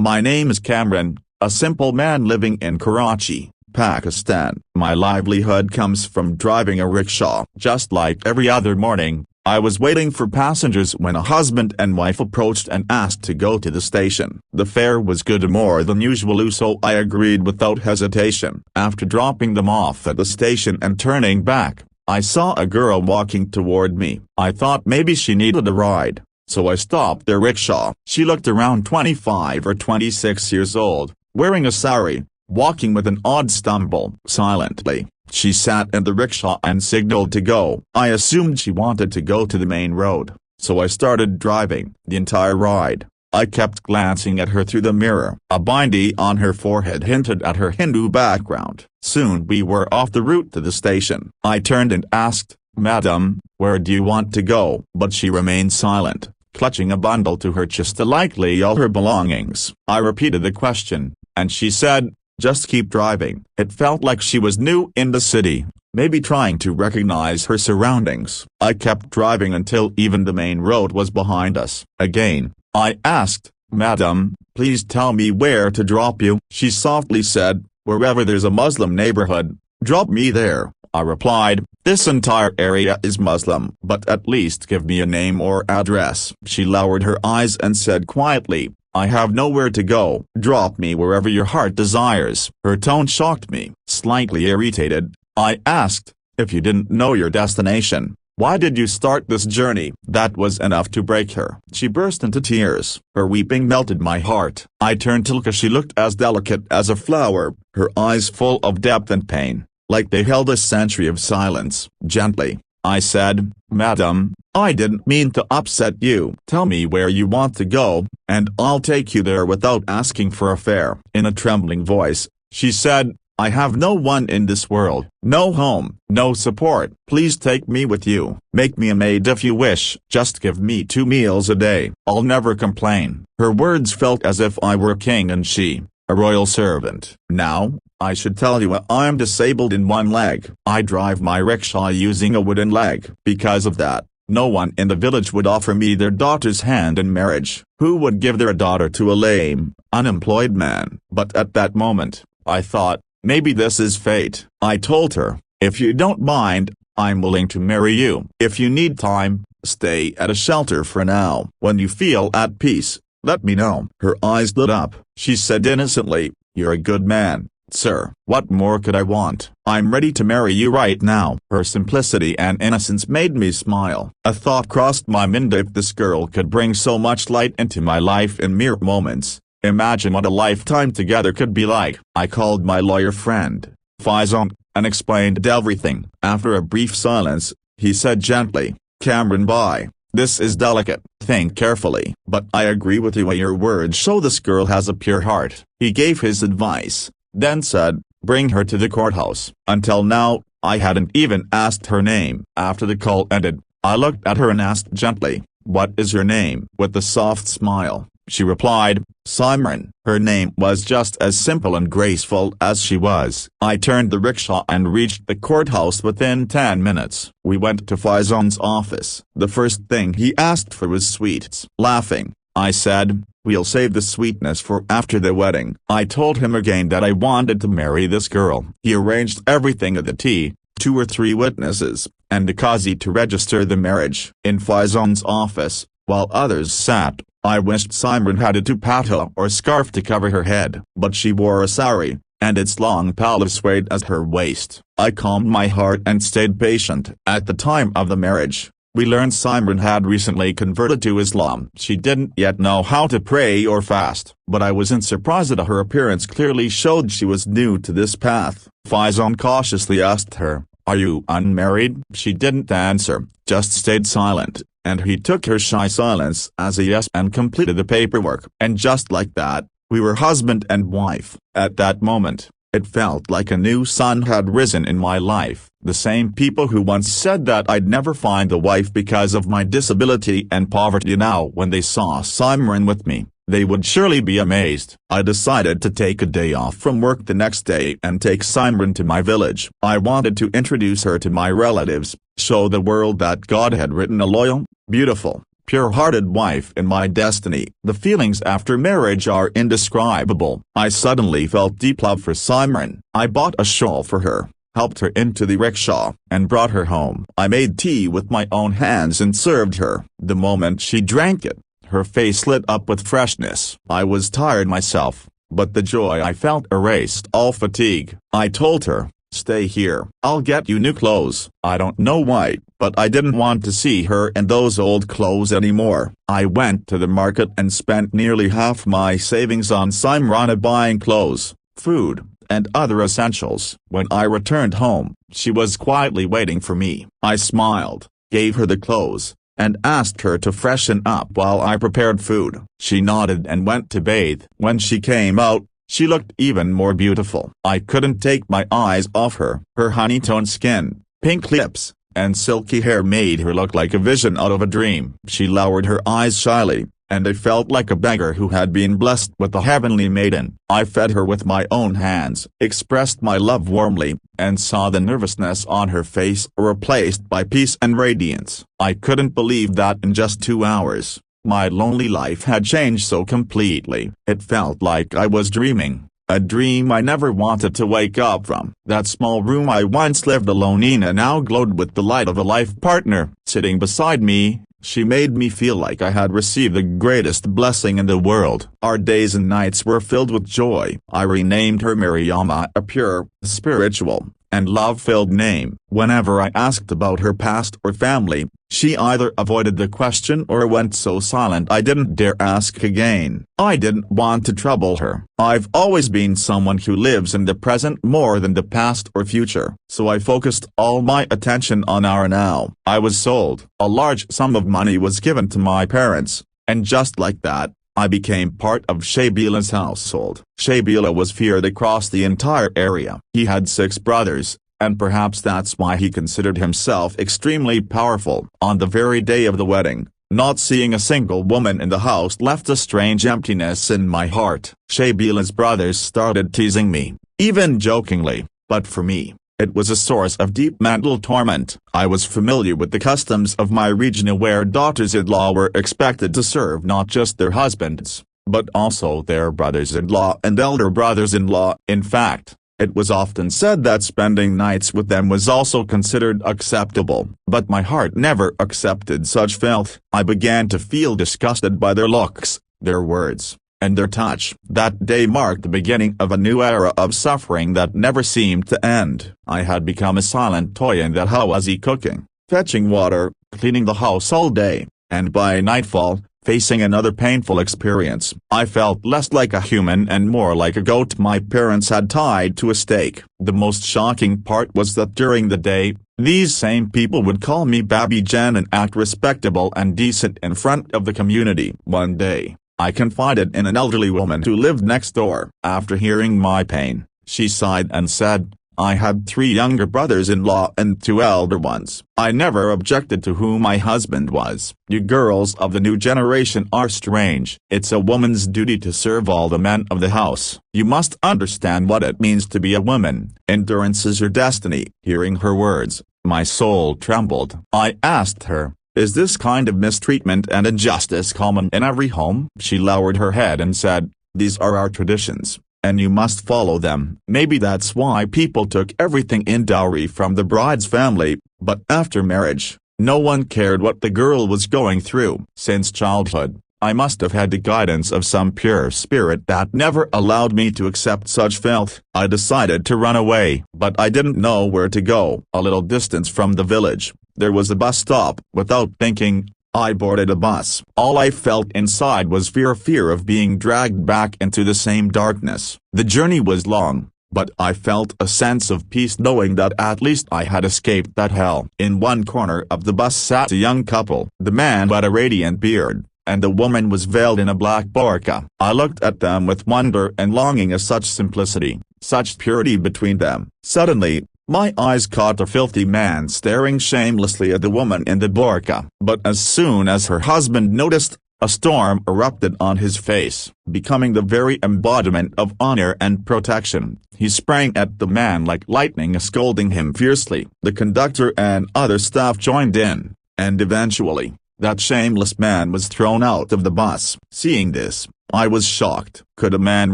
My name is Cameron, a simple man living in Karachi, Pakistan. My livelihood comes from driving a rickshaw. Just like every other morning, I was waiting for passengers when a husband and wife approached and asked to go to the station. The fare was good, more than usual, so I agreed without hesitation. After dropping them off at the station and turning back, I saw a girl walking toward me. I thought maybe she needed a ride, so I stopped the rickshaw. She looked around 25 or 26 years old, wearing a sari, walking with an odd stumble. Silently, she sat in the rickshaw and signaled to go. I assumed she wanted to go to the main road, so I started driving. The entire ride, I kept glancing at her through the mirror. A bindi on her forehead hinted at her Hindu background. Soon we were off the route to the station. I turned and asked, "Madam, where do you want to go?" But she remained silent, clutching a bundle to her chest, likely all her belongings. I repeated the question, and she said, "Just keep driving." It felt like she was new in the city, maybe trying to recognize her surroundings. I kept driving until even the main road was behind us. Again, I asked, "Madam, please tell me where to drop you." She softly said, "Wherever there's a Muslim neighborhood, drop me there." I replied, "This entire area is Muslim, but at least give me a name or address." She lowered her eyes and said quietly, "I have nowhere to go. Drop me wherever your heart desires." Her tone shocked me. Slightly irritated, I asked, "If you didn't know your destination, why did you start this journey?" That was enough to break her. She burst into tears. Her weeping melted my heart. I turned to look as she looked as delicate as a flower, her eyes full of depth and pain, like they held a century of silence. Gently, I said, "Madam, I didn't mean to upset you. Tell me where you want to go, and I'll take you there without asking for a fare." In a trembling voice, she said, "I have no one in this world, no home, no support. Please take me with you. Make me a maid if you wish. Just give me 2 meals a day. I'll never complain." Her words felt as if I were a king and she, a royal servant. Now, I should tell you I am disabled in one leg. I drive my rickshaw using a wooden leg. Because of that, no one in the village would offer me their daughter's hand in marriage. Who would give their daughter to a lame, unemployed man? But at that moment, I thought, maybe this is fate. I told her, "If you don't mind, I'm willing to marry you. If you need time, stay at a shelter for now. When you feel at peace, let me know." Her eyes lit up. She said innocently, "You're a good man, sir. What more could I want? I'm ready to marry you right now." Her simplicity and innocence made me smile. A thought crossed my mind: if this girl could bring so much light into my life in mere moments, imagine what a lifetime together could be like. I called my lawyer friend, Faizan, and explained everything. After a brief silence, he said gently, "Cameron, bye. This is delicate. Think carefully." "But I agree with you. Your words show this girl has a pure heart." He gave his advice, then said, "Bring her to the courthouse." Until now, I hadn't even asked her name. After the call ended, I looked at her and asked gently, "What is your name?" With a soft smile, she replied, "Simran." Her name was just as simple and graceful as she was. I turned the rickshaw and reached the courthouse within 10 minutes. We went to Faizan's office. The first thing he asked for was sweets. Laughing, I said, "We'll save the sweetness for after the wedding." I told him again that I wanted to marry this girl. He arranged everything at the tea, 2 or 3 witnesses, and the qazi to register the marriage. In Faizan's office, while others sat, I wished Simran had a dupatta or scarf to cover her head. But she wore a sari, and its long pallor swayed at her waist. I calmed my heart and stayed patient. At the time of the marriage, we learned Simran had recently converted to Islam. She didn't yet know how to pray or fast, but I wasn't surprised that her appearance clearly showed she was new to this path. Faizan cautiously asked her, "Are you unmarried?" She didn't answer, just stayed silent, and he took her shy silence as a yes and completed the paperwork. And just like that, we were husband and wife. At that moment, it felt like a new sun had risen in my life. The same people who once said that I'd never find a wife because of my disability and poverty, now when they saw Simran with me, they would surely be amazed. I decided to take a day off from work the next day and take Simran to my village. I wanted to introduce her to my relatives, show the world that God had written a loyal, beautiful, pure-hearted wife and my destiny. The feelings after marriage are indescribable. I suddenly felt deep love for Simran. I bought a shawl for her, helped her into the rickshaw, and brought her home. I made tea with my own hands and served her. The moment she drank it, her face lit up with freshness. I was tired myself, but the joy I felt erased all fatigue. I told her, "Stay here. I'll get you new clothes." I don't know why, but I didn't want to see her in those old clothes anymore. I went to the market and spent nearly half my savings on Simrana buying clothes, food, and other essentials. When I returned home, she was quietly waiting for me. I smiled, gave her the clothes, and asked her to freshen up while I prepared food. She nodded and went to bathe. When she came out, she looked even more beautiful. I couldn't take my eyes off her. Her honey-toned skin, pink lips, and silky hair made her look like a vision out of a dream. She lowered her eyes shyly, and I felt like a beggar who had been blessed with a heavenly maiden. I fed her with my own hands, expressed my love warmly, and saw the nervousness on her face replaced by peace and radiance. I couldn't believe that in just 2 hours, my lonely life had changed so completely. It felt like I was dreaming, a dream I never wanted to wake up from. That small room I once lived alone in now glowed with the light of a life partner. Sitting beside me, she made me feel like I had received the greatest blessing in the world. Our days and nights were filled with joy. I renamed her Mariama, a pure, spiritual, and love-filled name. Whenever I asked about her past or family, she either avoided the question or went so silent I didn't dare ask again. I didn't want to trouble her. I've always been someone who lives in the present more than the past or future, so I focused all my attention on our now. I was sold. A large sum of money was given to my parents, and just like that, I became part of Shabila's household. Shabila was feared across the entire area. He had 6 brothers, and perhaps that's why he considered himself extremely powerful. On the very day of the wedding, not seeing a single woman in the house left a strange emptiness in my heart. Shabila's brothers started teasing me, even jokingly, but for me, it was a source of deep mental torment. I was familiar with the customs of my region where daughters-in-law were expected to serve not just their husbands, but also their brothers-in-law and elder brothers-in-law. In fact, it was often said that spending nights with them was also considered acceptable. But my heart never accepted such filth. I began to feel disgusted by their looks, their words, and their touch. That day marked the beginning of a new era of suffering that never seemed to end. I had become a silent toy in that house, cooking, fetching water, cleaning the house all day, and by nightfall, facing another painful experience. I felt less like a human and more like a goat my parents had tied to a stake. The most shocking part was that during the day, these same people would call me Babi Jan and act respectable and decent in front of the community. One day, I confided in an elderly woman who lived next door. After hearing my pain, she sighed and said, "I had 3 younger brothers-in-law and 2 elder ones. I never objected to who my husband was. You girls of the new generation are strange. It's a woman's duty to serve all the men of the house. You must understand what it means to be a woman. Endurance is your destiny." Hearing her words, my soul trembled. I asked her, "Is this kind of mistreatment and injustice common in every home?" She lowered her head and said, "These are our traditions, and you must follow them." Maybe that's why people took everything in dowry from the bride's family, but after marriage, no one cared what the girl was going through. Since childhood, I must have had the guidance of some pure spirit that never allowed me to accept such filth. I decided to run away, but I didn't know where to go. A little distance from the village, there was a bus stop. Without thinking, I boarded a bus. All I felt inside was fear of being dragged back into the same darkness. The journey was long, but I felt a sense of peace knowing that at least I had escaped that hell. In one corner of the bus sat a young couple. The man had a radiant beard, and the woman was veiled in a black burqa. I looked at them with wonder and longing at such simplicity, such purity between them. Suddenly, my eyes caught a filthy man staring shamelessly at the woman in the burqa. But as soon as her husband noticed, a storm erupted on his face. Becoming the very embodiment of honor and protection, he sprang at the man like lightning, scolding him fiercely. The conductor and other staff joined in, and eventually, That shameless man was thrown out of the bus. Seeing this, I was shocked. Could a man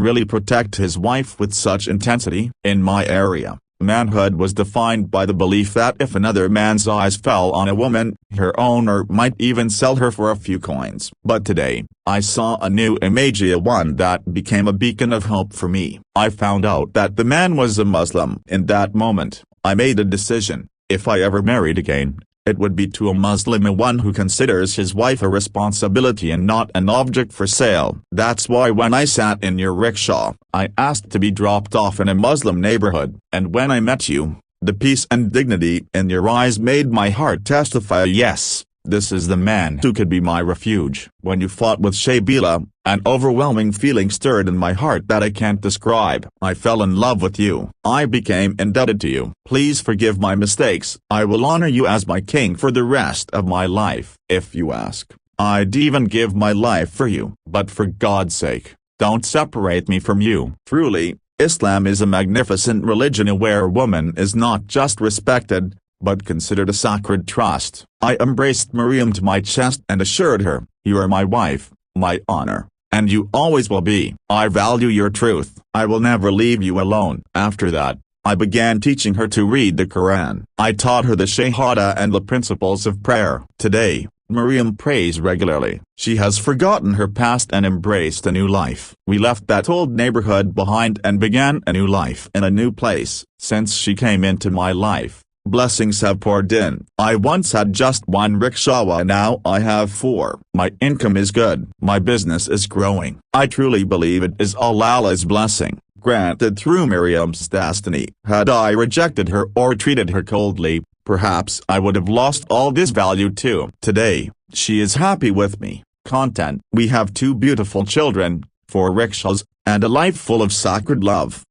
really protect his wife with such intensity? In my area, manhood was defined by the belief that if another man's eyes fell on a woman, her owner might even sell her for a few coins. But today, I saw a new image, one that became a beacon of hope for me. I found out that the man was a Muslim. In that moment, I made a decision. If I ever married again, it would be to a Muslim, one who considers his wife a responsibility and not an object for sale. That's why when I sat in your rickshaw, I asked to be dropped off in a Muslim neighborhood. And when I met you, the peace and dignity in your eyes made my heart testify, yes, this is the man who could be my refuge. When you fought with Shabila, an overwhelming feeling stirred in my heart that I can't describe. I fell in love with you. I became indebted to you. Please forgive my mistakes. I will honor you as my king for the rest of my life. If you ask, I'd even give my life for you. But for God's sake, don't separate me from you. Truly, Islam is a magnificent religion where woman is not just respected, but considered a sacred trust. I embraced Miriam to my chest and assured her, you are my wife, my honor, and you always will be. I value your truth. I will never leave you alone. After that, I began teaching her to read the Quran. I taught her the Shahada and the principles of prayer. Today, Miriam prays regularly. She has forgotten her past and embraced a new life. We left that old neighborhood behind and began a new life in a new place. Since she came into my life, blessings have poured in. I once had just one rickshaw, now I have 4. My income is good. My business is growing. I truly believe it is Allah's blessing, granted through Miriam's destiny. Had I rejected her or treated her coldly, perhaps I would have lost all this value too. Today, she is happy with me, content. We have 2 beautiful children, 4 rickshaws, and a life full of sacred love.